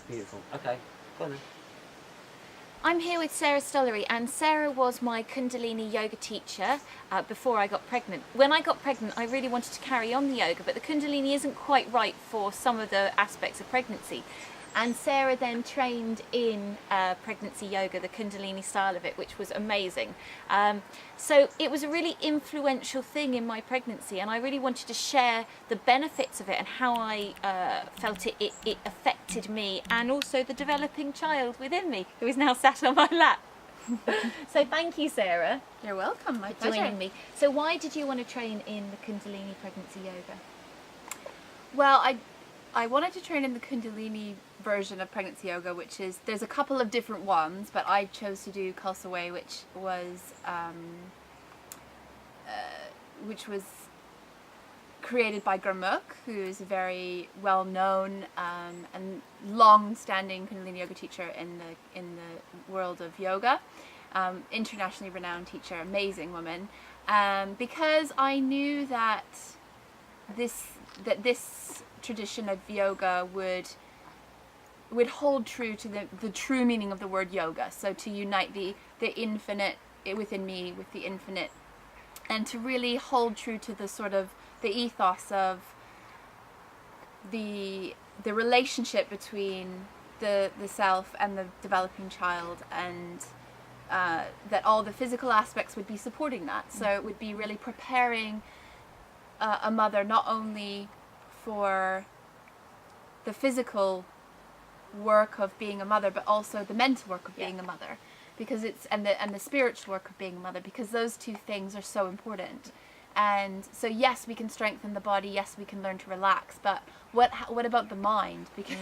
Beautiful. Okay, go on then. I'm here with Sarah Stollery, and Sarah was my Kundalini Yoga teacher before I got pregnant. When I got pregnant, I really wanted to carry on the yoga, but the Kundalini isn't quite right for some of the aspects of pregnancy. And Sarah then trained in pregnancy yoga, the Kundalini style of it, which was amazing. So it was a really influential thing in my pregnancy, and I really wanted to share the benefits of it and how I felt it affected me, and also the developing child within me, who is now sat on my lap. So thank you, Sarah. You're welcome. My for pleasure. joining me. So why did you want to train in the Kundalini pregnancy yoga? Well, I wanted to train in the Kundalini version of pregnancy yoga, which is, there's a couple of different ones, but I chose to do Khalsa, which was created by Gurmukh, who is a very well-known and long-standing Kundalini yoga teacher in the world of yoga, internationally renowned teacher, amazing woman. Because I knew that this tradition of yoga would hold true to the true meaning of the word yoga. So to unite the infinite within me with the infinite, and to really hold true to the sort of the ethos of the relationship between the self and the developing child, and that all the physical aspects would be supporting that. So it would be really preparing a mother not only for the physical work of being a mother, but also the mental work of being a mother, because and the spiritual work of being a mother, because those two things are so important. And so yes, we can strengthen the body, yes, we can learn to relax, but what about the mind? Because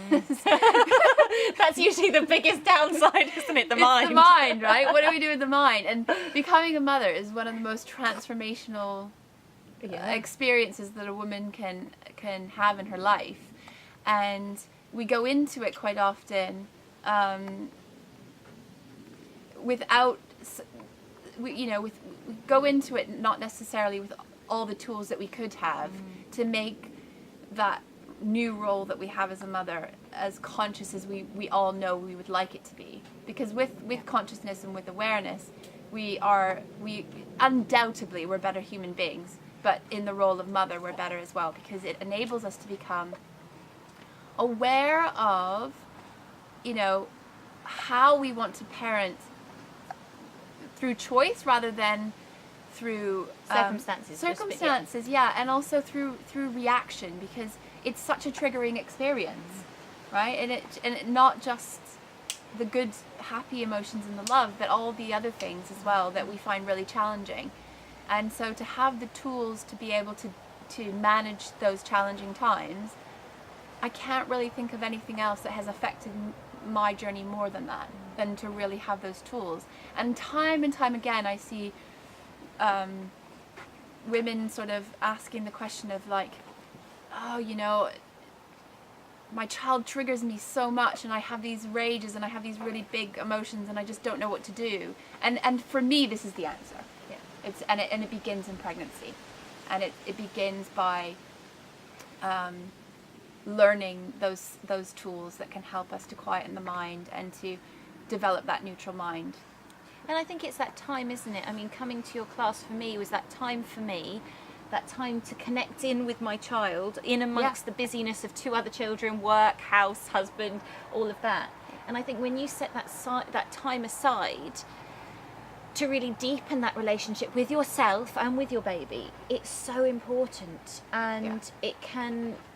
That's usually the biggest downside, isn't it? The mind. It's the mind, right? What do we do with the mind? And becoming a mother is one of the most transformational experiences that a woman can have in her life. And we go into it quite often we go into it not necessarily with all the tools that we could have to make that new role that we have as a mother as conscious as we all know we would like it to be. Because with consciousness and with awareness, we undoubtedly we're better human beings, but in the role of mother we're better as well, because it enables us to become aware of how we want to parent through choice rather than through circumstances, and also through reaction, because it's such a triggering experience, right? And it not just the good happy emotions and the love, but all the other things as well that we find really challenging. And so to have the tools to be able to manage those challenging times, I can't really think of anything else that has affected my journey more than that, than to really have those tools. And time again I see women sort of asking the question of like, oh, my child triggers me so much, and I have these rages and I have these really big emotions and I just don't know what to do. And for me, this is the answer. It begins in pregnancy, and it begins by learning those tools that can help us to quieten the mind and to develop that neutral mind. And I think it's that time, isn't it? I mean, coming to your class for me was that time for me, that time to connect in with my child, in amongst the busyness of two other children, work, house, husband, all of that. And I think when you set that time aside to really deepen that relationship with yourself and with your baby, it's so important. And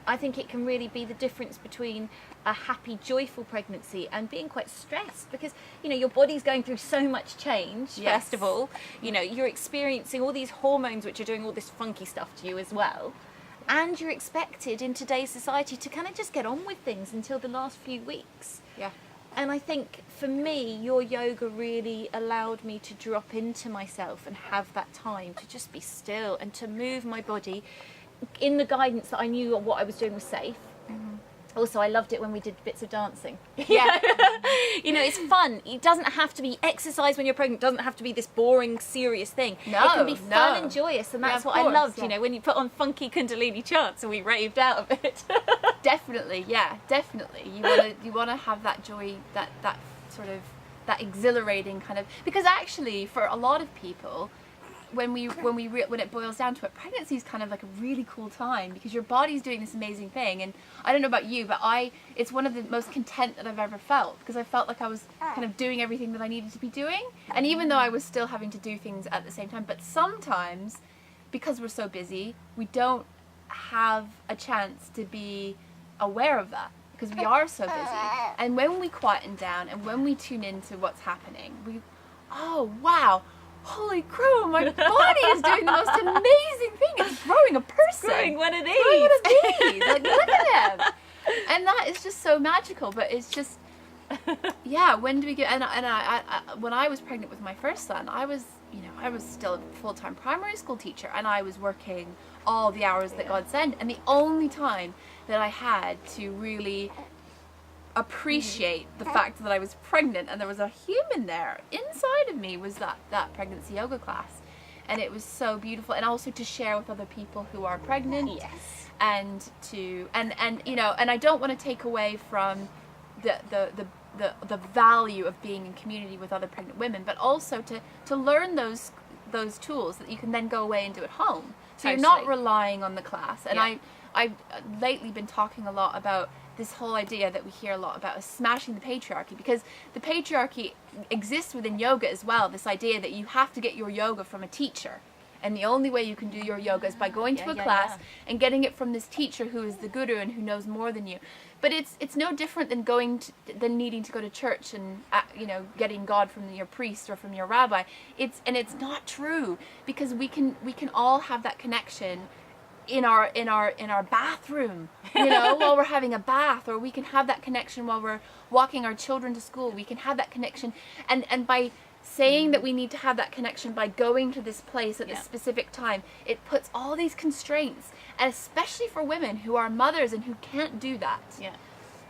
I think it can really be the difference between a happy, joyful pregnancy and being quite stressed, because your body's going through so much change. First of all, you're experiencing all these hormones which are doing all this funky stuff to you as well, and you're expected in today's society to kind of just get on with things until the last few weeks. And I think for me, your yoga really allowed me to drop into myself and have that time to just be still and to move my body in the guidance that I knew what I was doing was safe. Also, I loved it when we did bits of dancing. It's fun. It doesn't have to be exercise when you're pregnant. It doesn't have to be this boring, serious thing. It can be fun and joyous, and that's what I loved. When you put on funky Kundalini chants and we raved out of it. Definitely, yeah, definitely. You wanna have that joy, that sort of, that exhilarating kind of, because actually for a lot of people, when it boils down to it, pregnancy is kind of like a really cool time because your body's doing this amazing thing. And I don't know about you, but it's one of the most content that I've ever felt, because I felt like I was kind of doing everything that I needed to be doing. And even though I was still having to do things at the same time, but sometimes because we're so busy, we don't have a chance to be aware of that because we are so busy. And when we quieten down and when we tune into what's happening, oh wow, holy crow, my body is doing the most amazing thing. It's growing a person. Growing one of these. Growing one of these. Like, look at him. And that is just so magical. But it's just, yeah, when do we get, and I when I was pregnant with my first son, I was still a full-time primary school teacher, and I was working all the hours that God sent. And the only time that I had to really appreciate the fact that I was pregnant and there was a human there inside of me was that pregnancy yoga class. And it was so beautiful, and also to share with other people who are pregnant. Yes. And I don't want to take away from the value of being in community with other pregnant women, but also to learn those tools that you can then go away and do at home. So Totally. You're not relying on the class. And Yeah. I've lately been talking a lot about this whole idea that we hear a lot about is smashing the patriarchy, because the patriarchy exists within yoga as well. This idea that you have to get your yoga from a teacher, and the only way you can do your yoga is by going to a class and getting it from this teacher who is the guru and who knows more than you. But it's no different than needing to go to church and getting God from your priest or from your rabbi. It's not true, because we can all have that connection in our bathroom, while we're having a bath, or we can have that connection while we're walking our children to school. We can have that connection, and by saying that we need to have that connection by going to this place at this specific time, it puts all these constraints, and especially for women who are mothers and who can't do that. Yeah.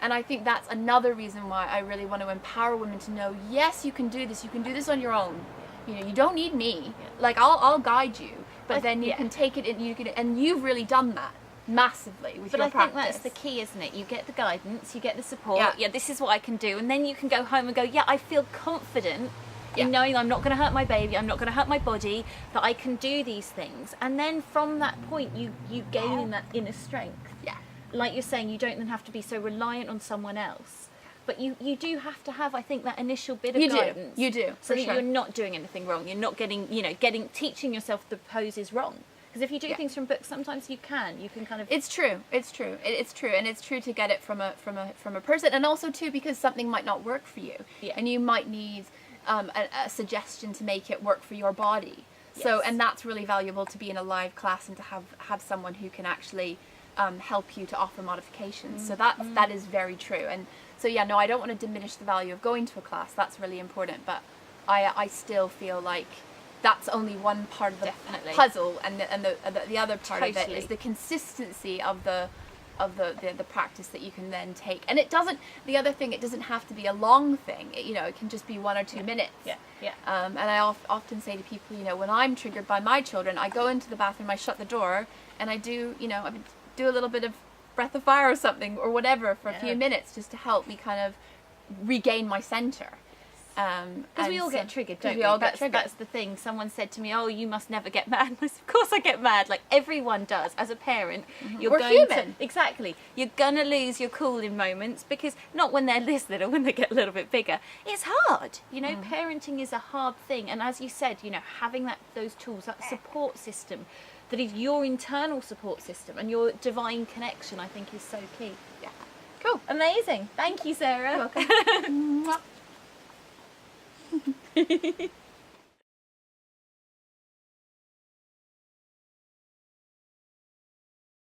And I think that's another reason why I really want to empower women to know, yes, you can do this. You can do this on your own. You don't need me. Like, I'll guide you. But then you can take it and you've really done that massively with your practice. But I think that's the key, isn't it? You get the guidance, you get the support. Yeah, this is what I can do, and then you can go home and go, I feel confident in knowing I'm not going to hurt my baby, I'm not going to hurt my body, that I can do these things. And then from that point, you gain that inner strength. Yeah. Like you're saying, you don't then have to be so reliant on someone else. But you do have to have, I think, that initial bit of guidance. You do. So that you're not doing anything wrong. You're not teaching yourself the poses wrong. Because if you do things from books, sometimes you can kind of. It's true. It's true, and it's true to get it from a person, and also too because something might not work for you, and you might need a suggestion to make it work for your body. Yes. So, and that's really valuable to be in a live class and to have someone who can actually help you to offer modifications. So that is very true. And so I don't want to diminish the value of going to a class. That's really important. But I still feel like that's only one part of the puzzle, and the other part of it is the consistency of the practice that you can then take. And it doesn't have to be a long thing. It can just be 1 or 2 minutes. And I often say to people, when I'm triggered by my children, I go into the bathroom, I shut the door, and I do a little bit of breath of fire or something or whatever for a few minutes, just to help me kind of regain my center. Because we all get triggered, don't we? That's the thing. Someone said to me, "Oh, you must never get mad." Of course, I get mad. Like everyone does. As a parent, we're human. Exactly. You're gonna lose your cool in moments, because not when they're this little, when they get a little bit bigger. It's hard. Parenting is a hard thing. And as you said, having those tools, that support system, that is your internal support system and your divine connection, I think is so key. Yeah. Cool. Amazing. Thank you, Sarah. You're welcome.